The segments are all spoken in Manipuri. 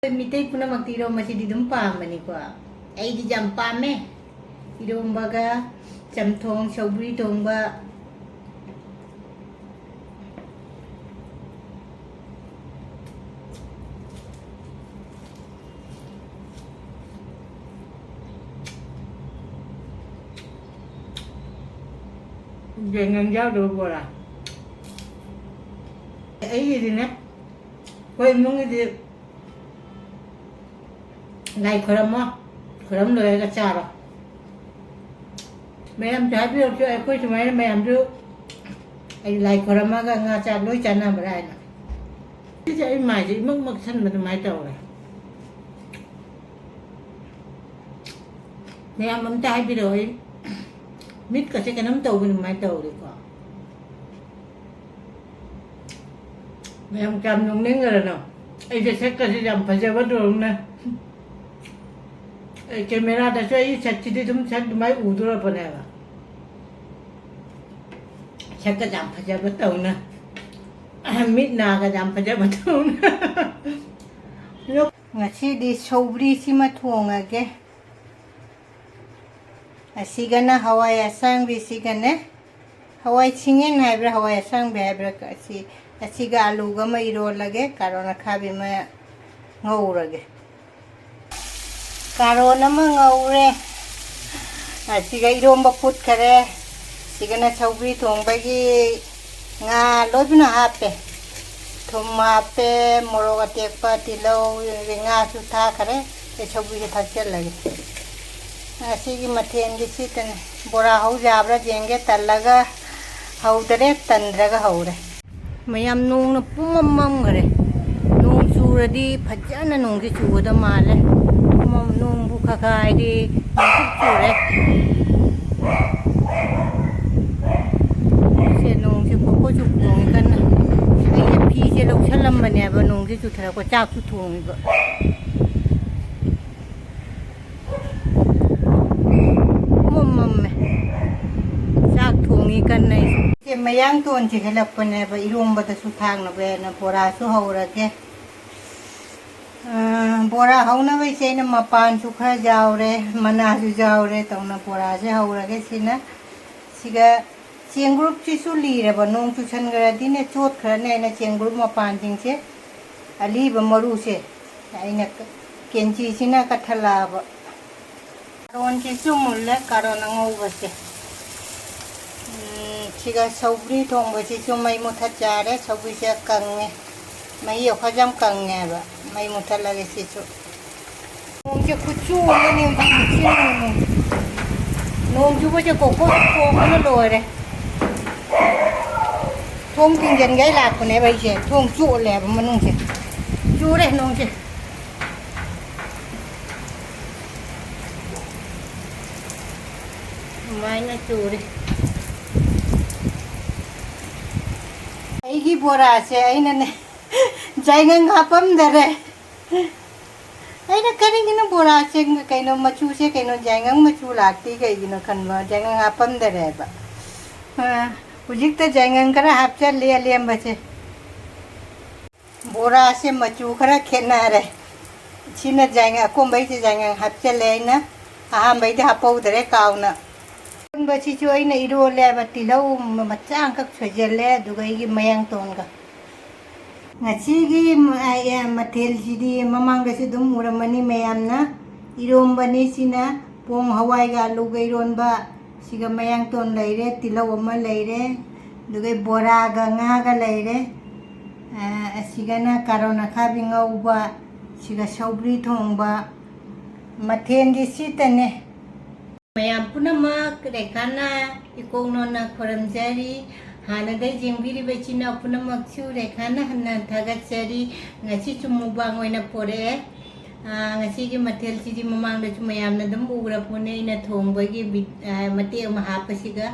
Mitai punamak iromba sidi dum pamani kwa. Ai di jam pame. Iromba ga chamthong saubri thongba. Jangan jauh bola. Ai gì nè. Quên mong cái gì. Ngày khởi lời cái chả rồi mẹ em trái biết cho em quay cho mẹ em trước anh lại khởi mà cái ngà chả đối chả nào mà đây nè chứ cho em mày chỉ mất thân mình mày trâu này mẹ em trái biết rồi mít cả cái nấm tàu mình mày trâu được quả mẹ em cầm nó miếng rồi nào anh sẽ cái gì làm phải chơi bắt được nè camera 다 저희 자치도 좀 많이 우드러 보내가. 잠깐 잠파자 봤다오나. mid나가 잠파자 봤다오나. ngasi di sobri sima thuongage. Asigana hawai asang bi sigane. Hawai chingen haibra hawai asang bi haibra kasi. Asiga alu ga mai ro lage karona khabi ma ngaurage. Karo nama ngaure, siga iromba put kare, siga na saubri thong bagi nga lobina hape, thom hape moroga tekpa tilau nga sutha kare, saubri ke thakchal lagi. Sigi mathen di sitan bora hau jabra jenge talaga hau dare tandraga haure. Mayam nung na pumamam kare, nung suradi phajana nung ki chuda male. Nung buka kai di masuk cure, si nung si koko cukung kan, ai pi si lok salam banya ba nung si cutera ko cak cutung ba, mom cak tungi kan nai, si mayang tuan si kelap banya ba irum ba ta sutang na ba na pora su haura ke. Bora hauna bai sei na mapan su kha jaw re mana su jaw re tong na bora se haura ge sina siga cheng group chi su li re ba nong chu chan ga di ne chot khra ne na cheng group mapan jing se ali ba maru se ai na kenchi sina ka thala ba ron chi su mul le karon ngau ba se siga saubri thong ba chi su mai mo tha cha re saubri se kang ne mai yo kha jam kang ne ba mai mutar lagi situ. Nunggu kucu ni nunggu baca koko mana lor thong tinggal gay lạc của này bây giờ thong trụ lẻ mà nunggu trụ đấy nunggu mai nó trụ đấy ấy cái bora se ấy nè jai ngang hapam dare ai na kari gina bora cheng kai no machu se kai no jai ngang machu lati kai gina khanwa jai ngang hapam dare ba ha ujik ta jai ngang kara hap cha le lem ba che bora se machu kara khena re china jai ngang ko bai che jai ngang hap cha le na ha bai ta hapau dare kaw na kun ba chi chu ai na iro le ba ti lau ma chang kak chhe le du gai gi mayang ton ga ngasi mathel sidi mamang dasi dum uramani mayam na iromba ni sina pong hawai ga alu ga ironba siga mayang ton leire tilau ama leire dugai bora ga nga ga leire siga na karona khabi ngauba siga saubri thongba mathen di sitane mayam punama rekana ikong nona khoramjari Hanagai jengbiri bechina punamak chu rekhana hanna thagatsari ngasi chumubang oina pore ngasi gi mathel chi mamang da chumayam na dum ugra pune ina thongba gi mate ma hapasiga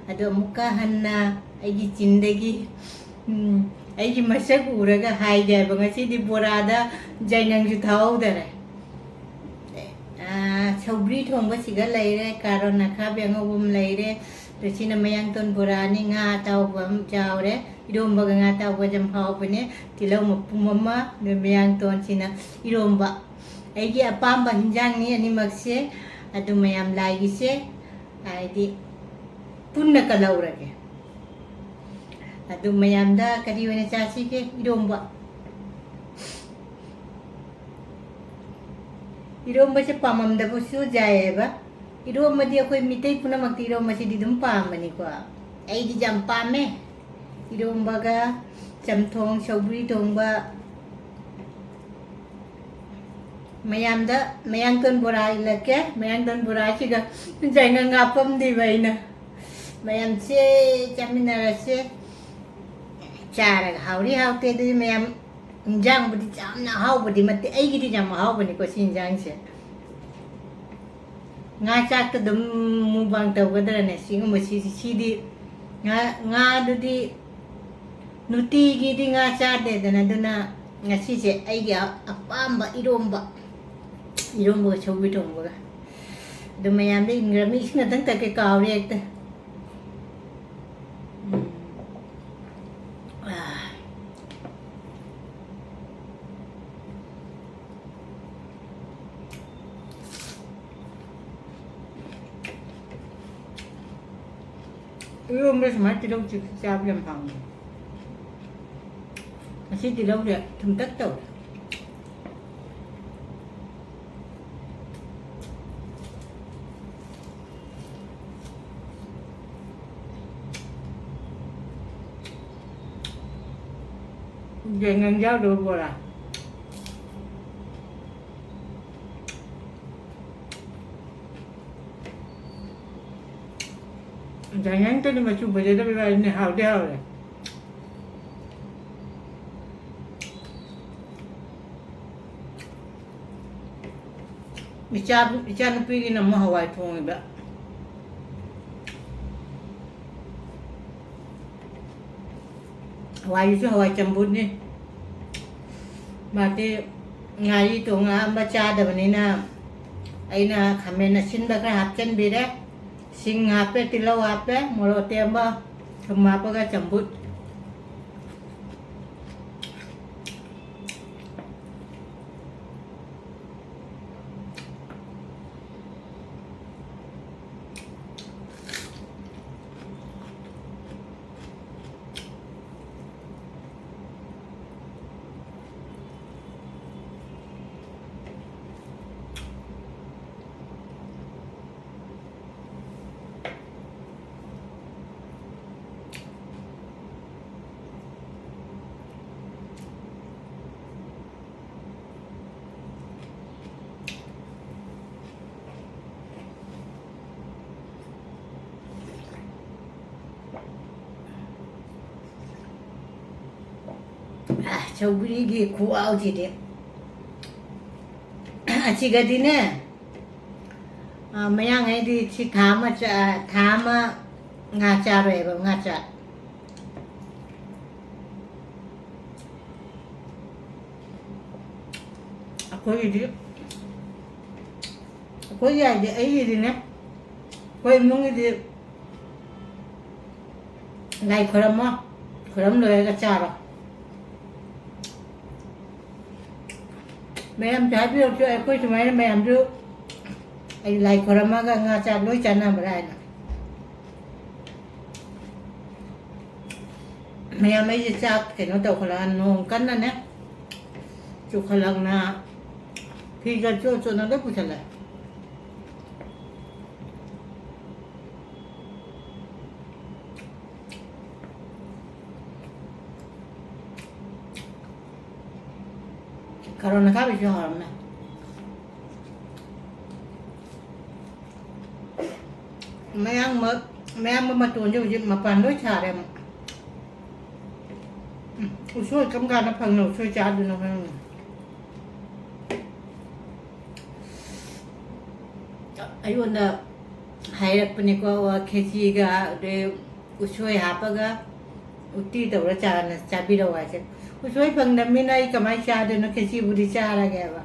ado muka hanna aigi chindagi aigi masak uraga hai jai ba ngasi di borada jainang ju thau dare saubri thongba siga leire karona kha bengobum leire ตัวชินะมายังต้นโบราณนี่งาเตาบะเจ้าเด้อีโดมบะงาเตาบะจำเฮาปะเนี่ยที่เรามาปุมมะเดมายังต้นชินะอีโดมบะไอ้ที่อปามบะหินจังนี่อันนี้มักเสadu mayam lagi se di punna kalaura ke adu mayam da kadi wena chasi ke idomba se pamam da busu jaye ba idomba dia koi mitai puna makti idomba si didum pam ni ko ai di jam pame idomba ga jam thong chobri thong ba mayang ton borai lake mayang ton borai chiga jainga ngapam di baina mayam se chaminara se chara hauri haute di mayam jang budi jamna hau budi mate ai gidi jam hau bani ko sinjang se nga chak to dum mubang taw gadra ne singu masi si di nga du di nuti gidi nga cha de dana duna ngasi se ai ga apamba idomba chobi tongba do mayam de ingrami isna tang ta ke kaw re ekta idomba sama tilong chap yam phang asi tilong de thum tak taw jangan jauh dulu bola. Jangan tu ni macam baca tapi ni hal dia lah. Bicara pergi nama Hawaii tu ni ba. Hawaii tu Hawaii cembut ni. Mati ngai tu ngah baca dah ni na. Aina kami na sin bakar hapcan beda. Sing apa tilau apa mulut tiamba cuma apa ka cembut. Chobri gi kuau jadi. Aci gadi ne. Mayang ai di ci thama ngaca re ba ngaca. Aku ya di ai di ne. Ko nung di ngai khoram lo ga cha Mayam jadi tu aku cuma ni mayam tu, ai lai korang maga ngaca noi cana berai na. Mayam ai cak kena tahu kalau nong kan na ne, tu kalau na, tiga tu na dah pusat lah. Kalau nak habis jual na. Mayang matun je mapan doi cha dem. Usoi kam kan na phang no usoi cha du no phang. Ayun da hai apne ko khechi ga de usoi hapa ga utti da cha na cha bi ro wa che. Usoi phang na mi nai kamai cha de no khechi budi cha la ga ba.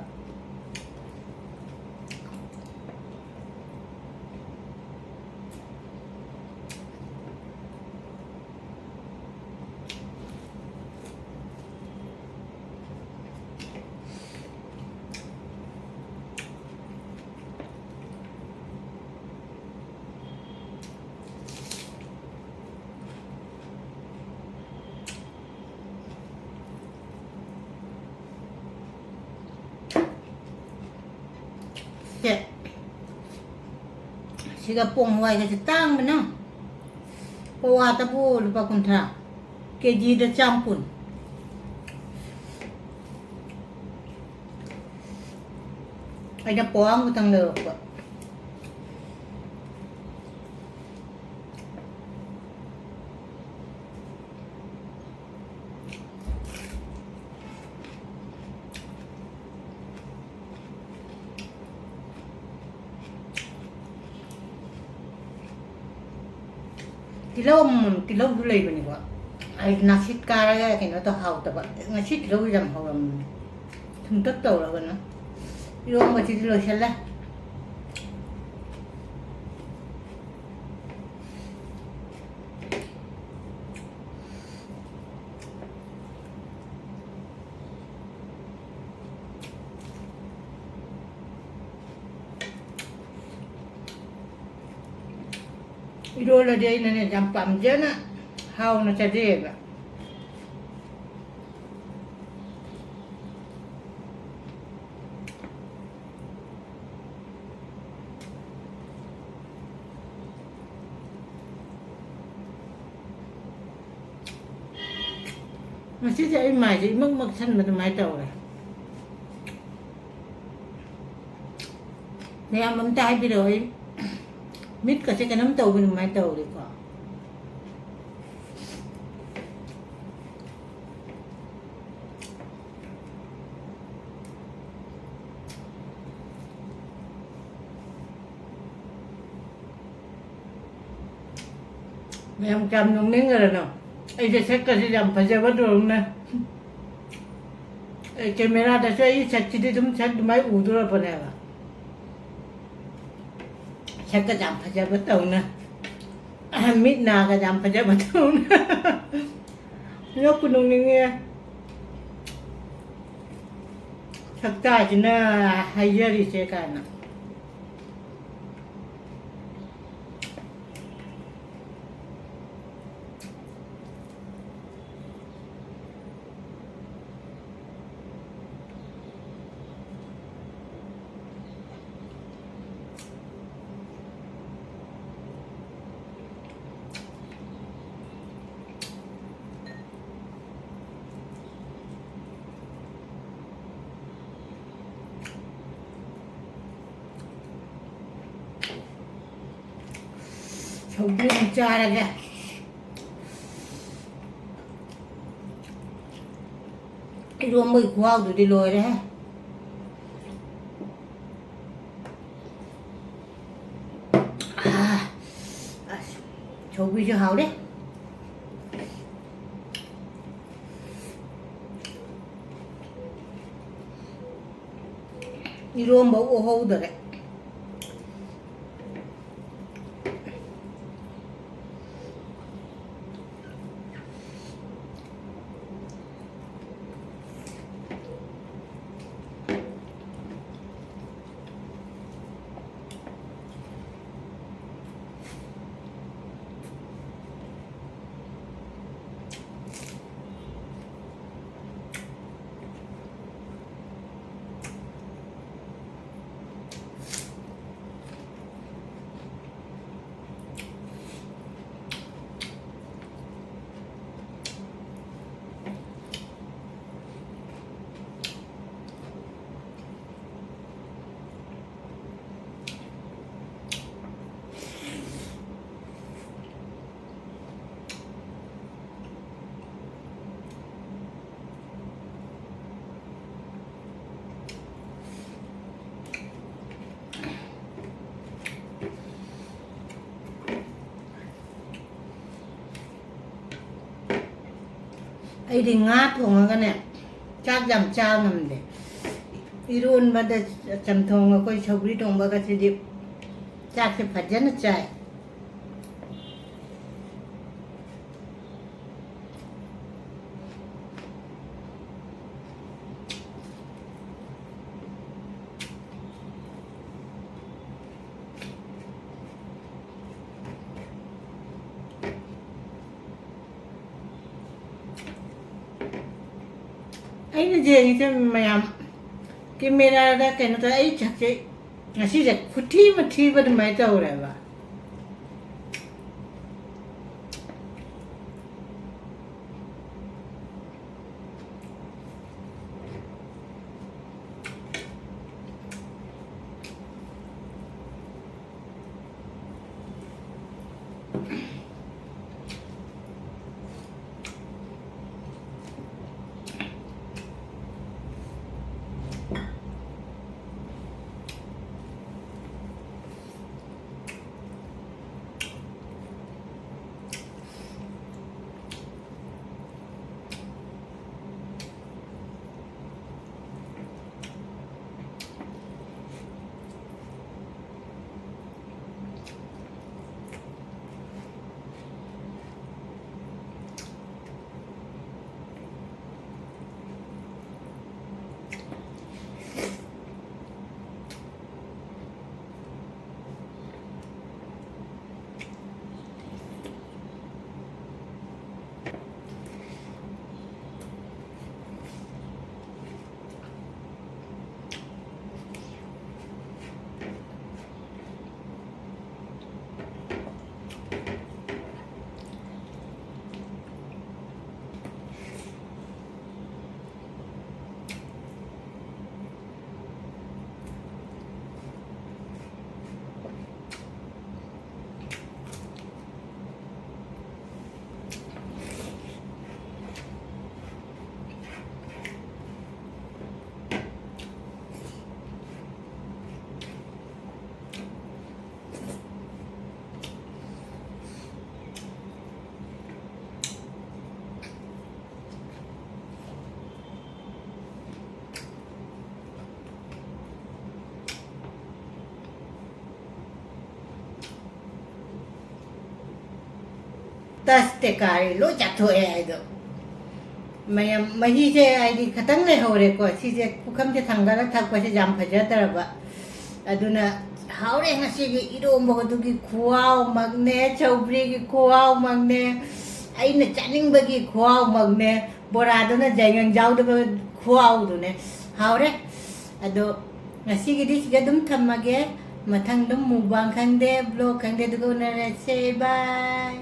เจ็ดสิกระปงไว้ก็จะตั้งมันเนาะเพราะว่าตะปูหรือปลาคุณท่าเกจีจะจำปุ่นไอ้จะป้องก็ตั้งเลิกอ่ะtilaw dulay ba ni ba ay nasit kara kaya to how ta ba nasit tilaw jam how thum tat taw la na tilaw ma ti tilaw shala idola dia ini jampam je nak how nak jadi ba masih saya mai jadi mak san mai tahu lah ni am tai bi rồi mít cả cái nấm tàu bên máy tàu đi qua em cầm nó miếng rồi nào ấyจะเช็คก็จะจำพะเจ้าวัดรงนะไอ้แคมราจะช่วยชัดที่ตุ้มชัดไม่อูตัวละปนเองฉันก็จำพระเจ้าพระตงนะมิดนาก็จำพระเจ้าพระตงนะยกคุณตรงนี้ไงชักได้จีน่าให้เยอะดีเช่กันนะชมพูจ้าอะไรกันไอ้รวมมือควาวดูดีเลยนะชมพูจะหาวเด้นี่รวมบอกโอ้โหเด็กไอ้ดิ่งงาถุงมันกันเนี่ยจากยำเจ้านั่นเลยอีรุ่นมันจะจำทงก็ชอบรีตรงบ้านก็จะดิบจากจะผัดยันใจไอ้นี่เจนี่จะไม่ยำกินไม่ได้ได้แค่นั้นแต่ไอ้ชักเจ ꯉꯁꯤꯁꯦ ꯈꯨꯊꯤ ꯃꯊꯤꯕ ꯑꯗꯨꯃꯥꯏꯅ ꯇꯧꯔꯦꯕ ꯇꯁꯇꯦ ꯀꯥꯔꯦ ꯂꯣꯏ ꯆꯥꯊꯣꯛꯑꯦ ꯍꯥꯏꯗꯣ ꯃꯌꯥꯝ ꯃꯍꯤꯁꯦ ꯍꯥꯏꯗꯤ ꯈꯤꯇꯪ ꯂꯩꯍꯧꯔꯦꯀꯣ ꯁꯤꯁꯦ ꯄꯨꯈꯝꯁꯦ ꯊꯥꯡꯒꯠꯂ ꯊꯛꯄꯁꯦ ꯌꯥꯝ ꯐꯖꯗ꯭ꯔꯕ ꯑꯗꯨꯅ ꯍꯥꯎꯔꯦ ꯉꯁꯤꯒꯤ ꯏꯔꯣꯝꯕꯒꯗꯨꯒꯤ ꯈꯨꯍꯥꯎꯃꯛꯅꯦ ꯁꯧꯒ꯭ꯔꯤꯒꯤ ꯈꯨꯍꯥꯎꯃꯛꯅꯦ ꯑꯩꯅ ꯆꯥꯅꯤꯡꯕꯒꯤ ꯈꯨꯍꯥꯎꯃꯛꯅꯦ ꯕꯣꯔꯥꯗꯨꯅ ꯌꯥꯏꯉꯪ ꯌꯥꯎꯗꯕ ꯈꯨꯍꯥꯎꯗꯨꯅꯦ ꯍꯥꯎꯔꯦ ꯑꯗꯣ ꯉꯁꯤꯒꯤꯗꯤ ꯁꯤꯗ ꯑꯗꯨꯝ ꯊꯝꯃꯒꯦ ꯃꯊꯪ ꯑꯗꯨꯝ ꯃꯨꯛꯕꯥꯡ ꯈꯪꯗꯦ ꯕ꯭ꯂꯣꯛ ꯈꯪꯗꯦ ꯑꯗꯨꯒ ꯎꯅꯔꯁꯦ ꯕꯥꯏ